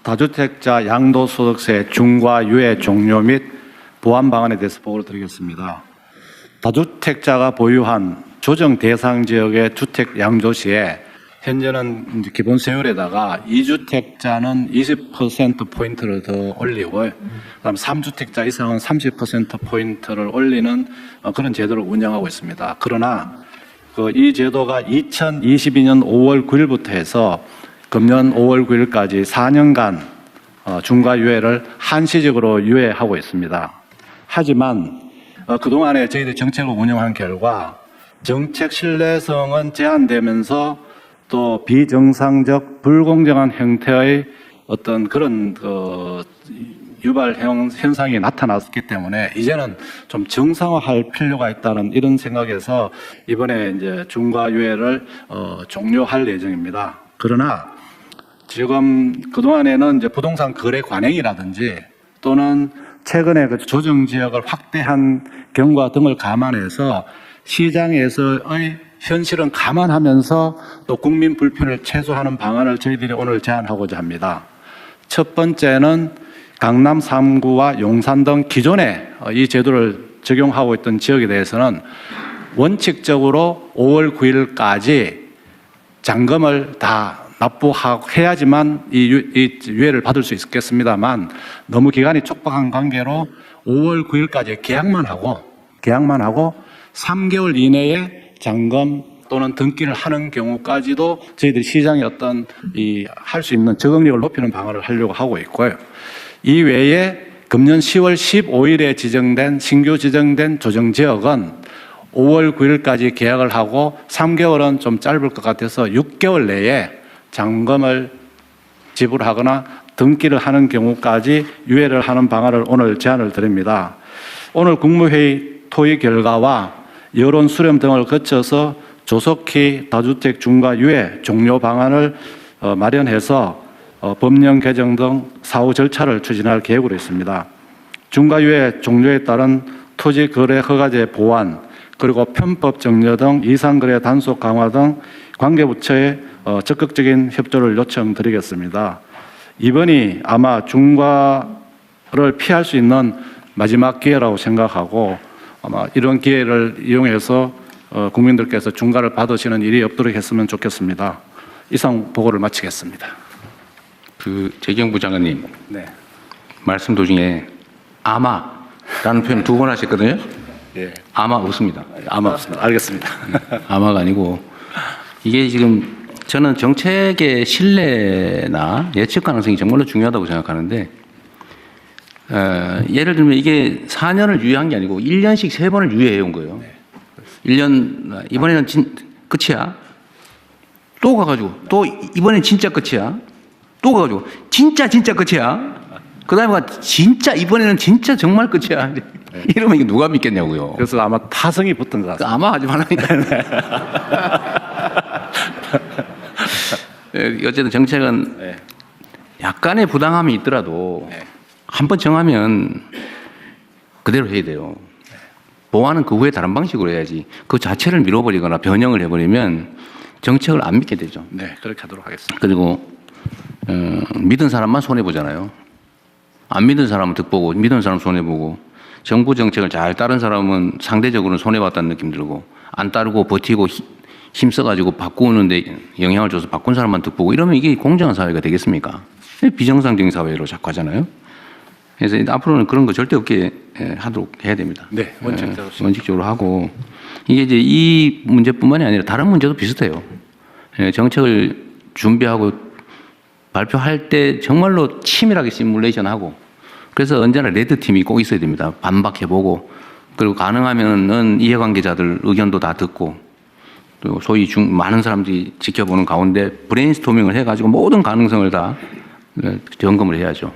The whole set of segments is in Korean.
다주택자 양도소득세 중과 유예 종료 및 보완 방안에 대해서 보고를 드리겠습니다. 다주택자가 보유한 조정 대상 지역의 주택 양도 시에 현재는 기본 세율에다가 2주택자는 20%포인트를 더 올리고, 그다음 3주택자 이상은 30%포인트를 올리는 그런 제도를 운영하고 있습니다. 그러나 이 제도가 2022년 5월 9일부터 해서 금년 5월 9일까지 4년간 중과 유예를 한시적으로 유예하고 있습니다. 하지만 그동안에 저희들이 정책을 운영한 결과 정책 신뢰성은 제한되면서 또 비정상적 불공정한 형태의 어떤 그런 유발 현상이 나타났기 때문에 이제는 좀 정상화할 필요가 있다는 이런 생각에서 이번에 이제 중과 유예를 종료할 예정입니다. 그러나 지금 그동안에는 이제 부동산 거래 관행이라든지 또는 최근에 그 조정 지역을 확대한 경과 등을 감안해서 시장에서의 현실은 감안하면서 또 국민 불편을 최소화하는 방안을 저희들이 오늘 제안하고자 합니다. 첫 번째는 강남 3구와 용산 등 기존에 이 제도를 적용하고 있던 지역에 대해서는 원칙적으로 5월 9일까지 잔금을 다 납부해야지만 이 유예를 받을 수 있겠습니다만 너무 기간이 촉박한 관계로 5월 9일까지 계약만 하고 3개월 이내에 잔금 또는 등기를 하는 경우까지도 저희들이 시장에 어떤 할 수 있는 적응력을 높이는 방안을 하려고 하고 있고요. 이 외에 금년 10월 15일에 신규 지정된 조정지역은 5월 9일까지 계약을 하고 3개월은 좀 짧을 것 같아서 6개월 내에 잔금을 지불하거나 등기를 하는 경우까지 유예를 하는 방안을 오늘 제안을 드립니다. 오늘 국무회의 토의 결과와 여론 수렴 등을 거쳐서 조속히 다주택 중과 유예 종료 방안을 마련해서 법령 개정 등 사후 절차를 추진할 계획으로 있습니다. 중과 유예 종료에 따른 토지 거래 허가제 보완 그리고 편법 정려 등 이상거래 단속 강화 등 관계부처의 적극적인 협조를 요청드리겠습니다. 이번이 아마 중과를 피할 수 있는 마지막 기회라고 생각하고 아마 이런 기회를 이용해서 국민들께서 중과를 받으시는 일이 없도록 했으면 좋겠습니다. 이상 보고를 마치겠습니다. 재경부 장관님, 네. 말씀 도중에 아마라는 표현 2번 하셨거든요. 예. 아마 없습니다. 아마 없습니다. 알겠습니다. 아마가 아니고 이게 지금 저는 정책의 신뢰나 예측 가능성이 정말로 중요하다고 생각하는데 예를 들면 이게 4년을 유예한 게 아니고 1년씩 3번을 유예해 온 거예요. 1년 이번에는 끝이야. 또 가가지고 또 이번엔 진짜 끝이야. 또 가가지고 진짜 끝이야. 그 다음에 진짜 이번에는 진짜 정말 끝이야. 이러면 이게 누가 믿겠냐고요. 그래서 아마 타성이 붙은 것 같습니다. 아마 하지 말라니까. 어쨌든 정책은 약간의 부당함이 있더라도 한번 정하면 그대로 해야 돼요. 보완은 그 후에 다른 방식으로 해야지. 그 자체를 밀어버리거나 변형을 해버리면 정책을 안 믿게 되죠. 네, 그렇게 하도록 하겠습니다. 그리고 믿은 사람만 손해보잖아요. 안 믿은 사람은 득보고 믿은 사람은 손해보고 정부 정책을 잘 따른 사람은 상대적으로 손해봤다는 느낌 들고 안 따르고 버티고 힘써가지고 바꾸는데 영향을 줘서 바꾼 사람만 득보고 이러면 이게 공정한 사회가 되겠습니까? 비정상적인 사회로 자꾸 하잖아요. 그래서 앞으로는 그런 거 절대 없게 하도록 해야 됩니다. 네, 원칙적으로 하고 이게 이제 이 문제뿐만이 아니라 다른 문제도 비슷해요. 정책을 준비하고 발표할 때 정말로 치밀하게 시뮬레이션하고 그래서 언제나 레드팀이 꼭 있어야 됩니다. 반박해보고 그리고 가능하면은 이해관계자들 의견도 다 듣고 또 소위 많은 사람들이 지켜보는 가운데 브레인스토밍을 해가지고 모든 가능성을 다 점검을 해야죠.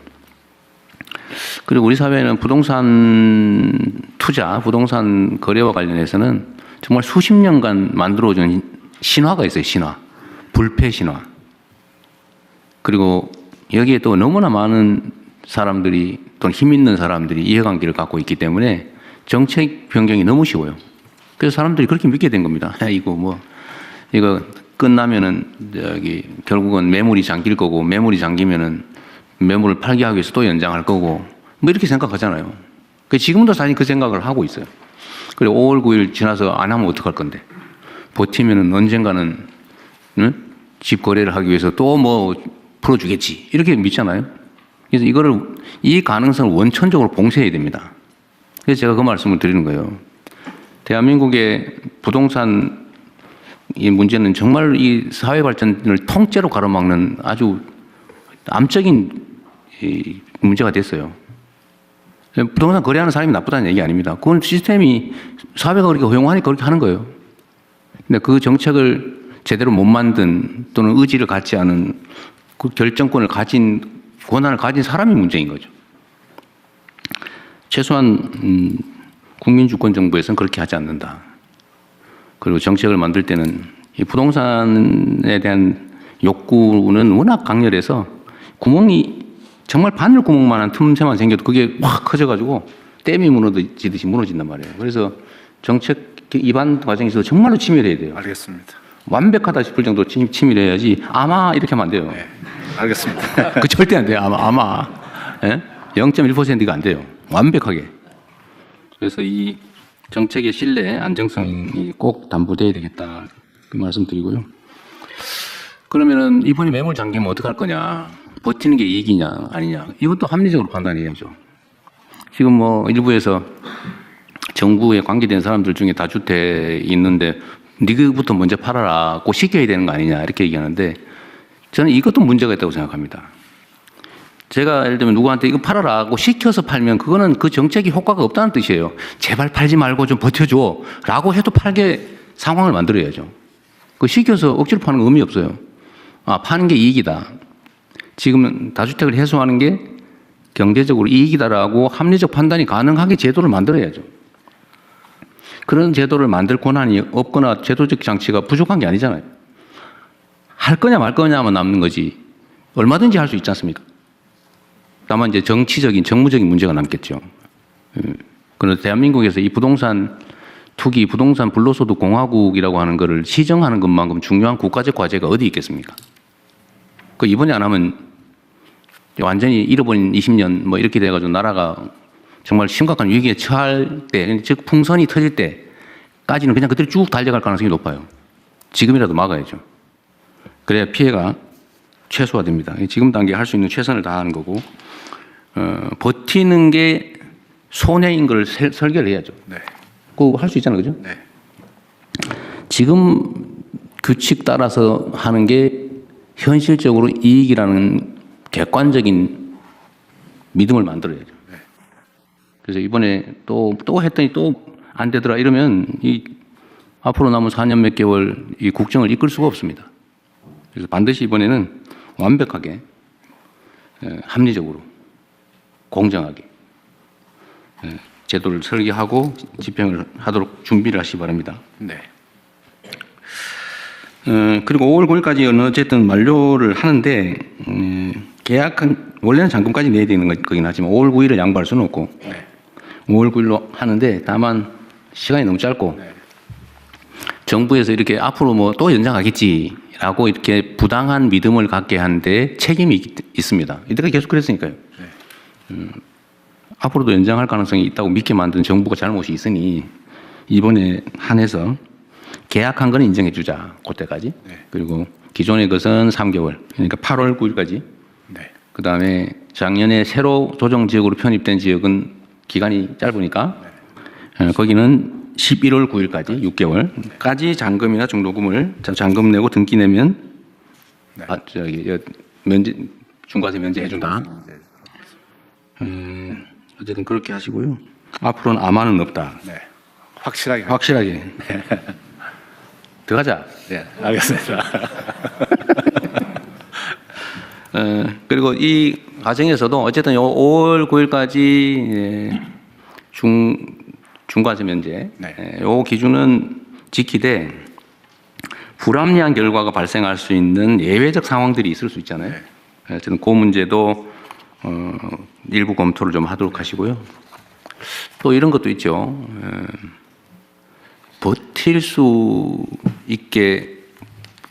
그리고 우리 사회는 부동산 투자, 부동산 거래와 관련해서는 정말 수십 년간 만들어진 신화가 있어요. 신화. 불패 신화. 그리고 여기에 또 너무나 많은 사람들이 또는 힘 있는 사람들이 이해관계를 갖고 있기 때문에 정책 변경이 너무 쉬워요. 그래서 사람들이 그렇게 믿게 된 겁니다. 이거 끝나면은 결국은 매물이 잠길 거고 매물이 잠기면은 매물을 팔게 하기 위해서 또 연장할 거고 뭐 이렇게 생각하잖아요. 지금도 사실 그 생각을 하고 있어요. 그리고 5월 9일 지나서 안 하면 어떡할 건데. 버티면은 언젠가는 집 거래를 하기 위해서 또 뭐 풀어주겠지. 이렇게 믿잖아요. 그래서 이 가능성을 원천적으로 봉쇄해야 됩니다. 그래서 제가 그 말씀을 드리는 거예요. 대한민국의 부동산 이 문제는 정말 이 사회 발전을 통째로 가로막는 아주 암적인 문제가 됐어요. 부동산 거래하는 사람이 나쁘다는 얘기 아닙니다. 그건 시스템이 사회가 그렇게 허용하니까 그렇게 하는 거예요. 근데 그 정책을 제대로 못 만든 또는 의지를 갖지 않은 그 결정권을 가진 권한을 가진 사람이 문제인 거죠. 최소한 국민주권정부에서는 그렇게 하지 않는다. 그리고 정책을 만들 때는 이 부동산에 대한 욕구는 워낙 강렬해서 구멍이 정말 바늘 구멍만한 틈새만 생겨도 그게 확 커져가지고 댐이 무너지듯이 무너진단 말이에요. 그래서 정책 입안 과정에서 정말로 치밀해야 돼요. 알겠습니다. 완벽하다 싶을 정도로 치밀해야지 아마 이렇게 하면 안 돼요. 네, 알겠습니다. 그 절대 안 돼요. 아마. 예? 0.1%가 안 돼요. 완벽하게. 그래서 이 정책의 신뢰, 안정성이 꼭 담보돼야 되겠다. 그 말씀 드리고요. 그러면은 이번에 매물 잠기면 어떡할 거냐? 버티는 게 이익이냐, 아니냐? 이것도 합리적으로 판단해야죠. 지금 뭐 일부에서 정부에 관계된 사람들 중에 다주택 있는데 니그부터 먼저 팔아라, 꼭 시켜야 되는 거 아니냐 이렇게 얘기하는데 저는 이것도 문제가 있다고 생각합니다. 제가 예를 들면 누구한테 이거 팔아라고 시켜서 팔면 그거는 그 정책이 효과가 없다는 뜻이에요. 제발 팔지 말고 좀 버텨줘 라고 해도 팔게 상황을 만들어야죠. 그 시켜서 억지로 파는 거 의미 없어요. 아, 파는 게 이익이다. 지금 다주택을 해소하는 게 경제적으로 이익이다라고 합리적 판단이 가능하게 제도를 만들어야죠. 그런 제도를 만들 권한이 없거나 제도적 장치가 부족한 게 아니잖아요. 할 거냐 말 거냐만 남는 거지 얼마든지 할 수 있지 않습니까? 다만 이제 정치적인 정무적인 문제가 남겠죠. 그런데 대한민국에서 이 부동산 투기, 부동산 불로소득 공화국이라고 하는 것을 시정하는 것만큼 중요한 국가적 과제가 어디 있겠습니까? 그 이번에 안 하면 완전히 잃어버린 20년 뭐 이렇게 돼가지고 나라가 정말 심각한 위기에 처할 때, 즉 풍선이 터질 때까지는 그냥 그대로 쭉 달려갈 가능성이 높아요. 지금이라도 막아야죠. 그래야 피해가 최소화됩니다. 지금 단계에 할 수 있는 최선을 다하는 거고, 버티는 게 손해인 걸 설계를 해야죠. 네. 그거 할 수 있잖아요, 그죠? 네. 지금 규칙 따라서 하는 게 현실적으로 이익이라는 객관적인 믿음을 만들어야죠. 네. 그래서 이번에 또 했더니 또 안 되더라 이러면 이 앞으로 남은 4년 몇 개월 이 국정을 이끌 수가 없습니다. 그래서 반드시 이번에는 완벽하게 합리적으로 공정하게 제도를 설계하고 집행을 하도록 준비를 하시기 바랍니다. 네. 그리고 5월 9일까지 어쨌든 만료를 하는데 계약한 원래는 잔금까지 내야 되는 거긴 하지만 5월 9일을 양보할 수는 없고 네. 5월 9일로 하는데 다만 시간이 너무 짧고 네. 정부에서 이렇게 앞으로 뭐 또 연장하겠지라고 이렇게 부당한 믿음을 갖게 하는데 책임이 있습니다. 이때가 계속 그랬으니까요. 네. 앞으로도 연장할 가능성이 있다고 믿게 만든 정부가 잘못이 있으니 이번에 한해서 계약한 건 인정해 주자. 그때까지. 네. 그리고 기존의 것은 3개월. 그러니까 8월 9일까지. 네. 그다음에 작년에 새로 조정 지역으로 편입된 지역은 기간이 짧으니까 거기는 11월 9일까지 6개월까지 잔금이나 중도금을 잔금 내고 등기 내면 네. 면제 중과세 면제해 준다. 어쨌든 그렇게 하시고요. 앞으로는 아마는 없다. 네. 확실하게. 확실하게. 들어가자. 네. 알겠습니다. 그리고 이 과정에서도 어쨌든 5월 9일까지 중과세 면제, 네. 요 기준은 지키되 불합리한 결과가 발생할 수 있는 예외적 상황들이 있을 수 있잖아요. 네. 어쨌든 그 문제도 일부 검토를 좀 하도록 하시고요. 또 이런 것도 있죠. 버틸 수 있게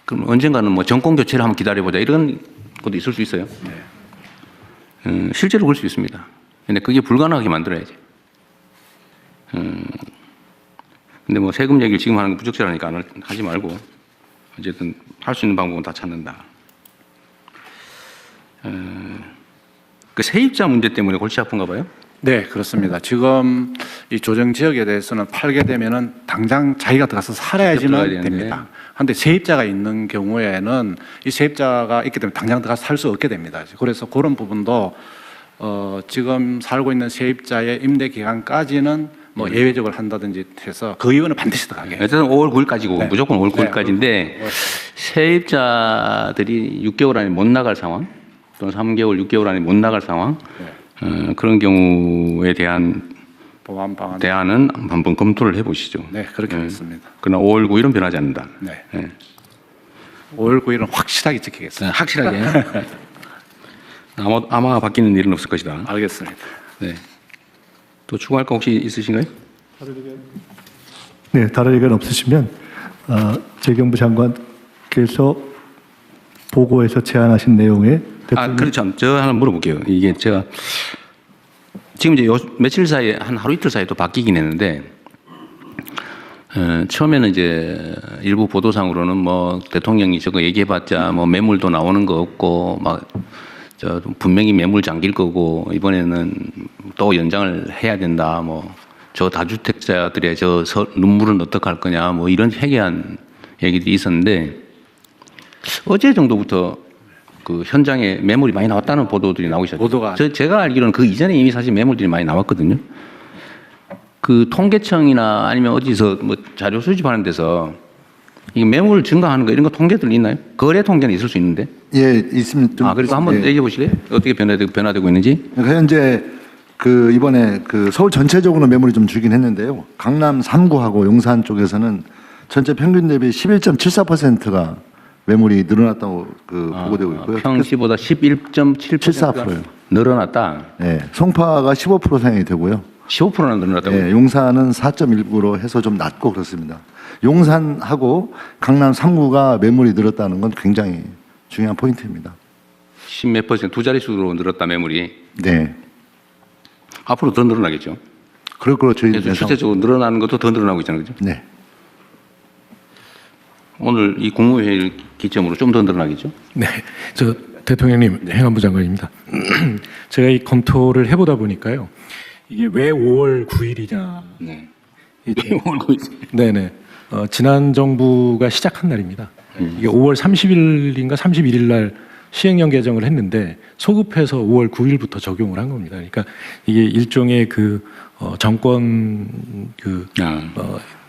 그럼 언젠가는 뭐 정권 교체를 한번 기다려보자 이런 것도 있을 수 있어요. 네. 실제로 그럴 수 있습니다. 근데 그게 불가능하게 만들어야지. 근데 뭐 세금 얘기를 지금 하는 건 부적절하니까 하지 말고 어쨌든 할 수 있는 방법은 다 찾는다. 그 세입자 문제 때문에 골치 아픈가 봐요. 네, 그렇습니다. 지금 이 조정 지역에 대해서는 팔게 되면은 당장 자기가 들어가서 살아야지만 들어가야 되는데. 됩니다. 그런데 세입자가 있는 경우에는 이 세입자가 있기 때문에 당장 들어가서 살 수 없게 됩니다. 그래서 그런 부분도 지금 살고 있는 세입자의 임대 기간까지는 뭐 예외적으로 한다든지 해서 그 이유는 반드시 들어가게. 어쨌든 5월 9일까지고 네. 무조건 5월 9일까지인데 세입자들이 6개월 안에 못 나갈 상황 또는 3개월, 6개월 안에 못 나갈 상황 그런 경우에 대한 보완 방안. 대안은 한번 검토를 해보시죠. 네, 그렇게 하겠습니다. 그러나 5월 9일은 변하지 않는다. 네. 네. 5월 9일은 확실하게 지키겠습니다. 확실하게. 아마 바뀌는 일은 없을 것이다. 알겠습니다. 네. 또 추가할 거 혹시 있으신가요? 네, 다른 의견 없으시면 재경부 장관께서 보고에서 제안하신 내용에 그렇죠. 저 하나 물어볼게요. 이게 제가 지금 이제 며칠 사이에 한 하루 이틀 사이에 또 바뀌긴 했는데 처음에는 이제 일부 보도상으로는 뭐 대통령이 저거 얘기해봤자 뭐 매물도 나오는 거 없고 막 저 분명히 매물 잠길 거고 이번에는 또 연장을 해야 된다. 뭐 저 다주택자들의 저 눈물은 어떡할 거냐. 뭐 이런 회개한 얘기들이 있었는데 어제 정도부터 그 현장에 매물이 많이 나왔다는 보도들이 나오기 시작했어요. 보도가 제가 알기로는 그 이전에 이미 사실 매물들이 많이 나왔거든요. 그 통계청이나 아니면 어디서 뭐 자료 수집하는 데서 이 매물 증가하는 거 이런 거 통계들 있나요? 거래 통계는 있을 수 있는데. 예, 있습니다. 그리고 한번 얘기해 보실래요? 어떻게 변화되고 있는지? 그러니까 현재 그 이번에 그 서울 전체적으로 매물이 좀 줄긴 했는데요. 강남 3구하고 용산 쪽에서는 전체 평균 대비 11.74%가 매물이 늘어났다고 보고되고 있고요. 평시보다 11.74% 늘어났다. 예, 송파가 15% 상향이 되고요. 15%나 늘어났다고. 예, 용산은 4.19로 해서 좀 낮고 그렇습니다. 용산하고 강남 3구가 매물이 늘었다는 건 굉장히 중요한 포인트입니다. 10몇 퍼센트 두 자릿수로 늘었다 매물이. 네. 앞으로 더 늘어나겠죠. 그렇고 저희 계속 실제적으로 늘어나는 것도 더 늘어나고 있잖아요. 그죠? 네. 오늘 이 국무회의를 기점으로 좀 더 늘어나겠죠. 네, 저 대통령님, 행안부 장관입니다. 제가 이 검토를 해보다 보니까요, 이게 왜 5월 9일이냐. 네. 올고 있어요. 네네. 지난 정부가 시작한 날입니다. 이게 5월 30일인가 31일 날 시행령 개정을 했는데 소급해서 5월 9일부터 적용을 한 겁니다. 그러니까 이게 일종의 그 정권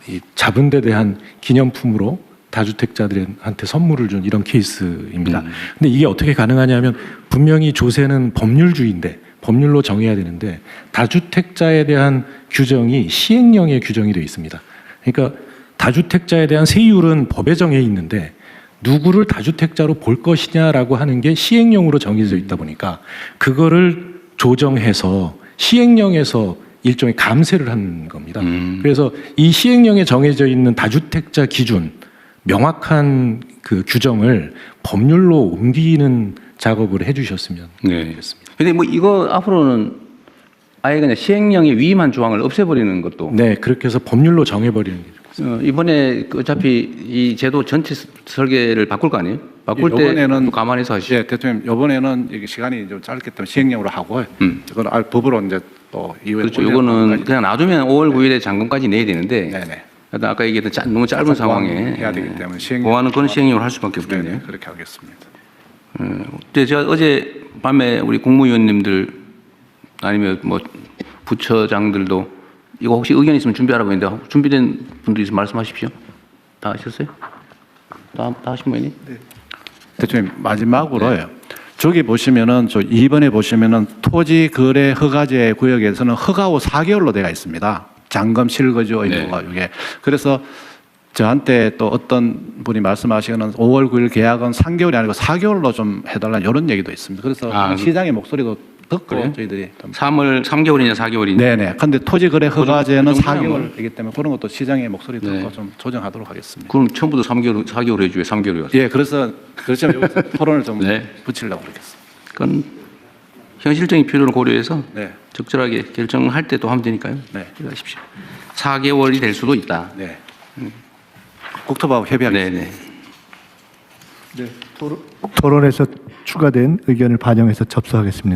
이 잡은 데 대한 기념품으로 다주택자들한테 선물을 준 이런 케이스입니다. 근데 이게 어떻게 가능하냐면 분명히 조세는 법률주의인데 법률로 정해야 되는데 다주택자에 대한 규정이 시행령에 규정이 되어 있습니다. 그러니까 다주택자에 대한 세율은 법에 정해 있는데 누구를 다주택자로 볼 것이냐라고 하는 게 시행령으로 정해져 있다 보니까 그거를 조정해서 시행령에서 일종의 감세를 한 겁니다. 그래서 이 시행령에 정해져 있는 다주택자 기준 명확한 그 규정을 법률로 옮기는 작업을 해주셨으면 좋겠습니다. 근데 뭐 이거 앞으로는 아예 그냥 시행령에 위임한 조항을 없애버리는 것도. 네, 그렇게 해서 법률로 정해버리는 게 좋겠습니다. 이번에 어차피 이 제도 전체 설계를 바꿀 거 아니에요? 바꿀 때 감안해서 하시죠. 예, 대통령 이번에는 이게 시간이 좀 짧기 때문에 시행령으로 하고 이건 법으로 이제 또 이후에 그렇죠. 이거는 그냥 놔두면 5월 9일에 잔금까지 내야 되는데. 네네. 아까 얘기했던 너무 짧은 상황에 해야 되기 때문에 시행령 보완은 그건 시행령으로 할 수밖에 없겠네요. 네네, 그렇게 하겠습니다. 근데 제가 어제 밤에 우리 국무위원님들 아니면 뭐 부처장들도 이거 혹시 의견 있으면 준비하라고 했는데 준비된 분들 있으면 말씀하십시오. 다 하셨어요? 다 하신 분이니? 네. 대통령 마지막으로요. 저기 보시면은 저 2번에 보시면은 토지 거래 허가제 구역에서는 허가 후 4개월로 되어 있습니다. 잔금 실거주 의무가 이게 그래서 저한테 또 어떤 분이 말씀하시기는 5월 9일 계약은 3개월이 아니고 4개월로 좀 해달라는 이런 얘기도 있습니다. 그래서 시장의 목소리도 듣고 그래요? 저희들이 3개월이냐 4개월이냐. 네네. 근데 토지 거래 허가제는 그 정도는 4개월이기 때문에 그런 것도 시장의 목소리 듣고 좀 조정하도록 하겠습니다. 그럼 처음부터 4개월 해줘요. 3개월이요. 예, 그래서 그렇죠. 여기서 토론을 좀 붙이려고 그러겠습니다. 그건 현실적인 필요를 고려해서 네. 적절하게 결정할 때도 하면 되니까요. 네. 하십시오. 4개월이 될 수도 있다. 네. 국토부하고 협의하겠습니다. 네네. 토론에서 추가된 의견을 반영해서 접수하겠습니다.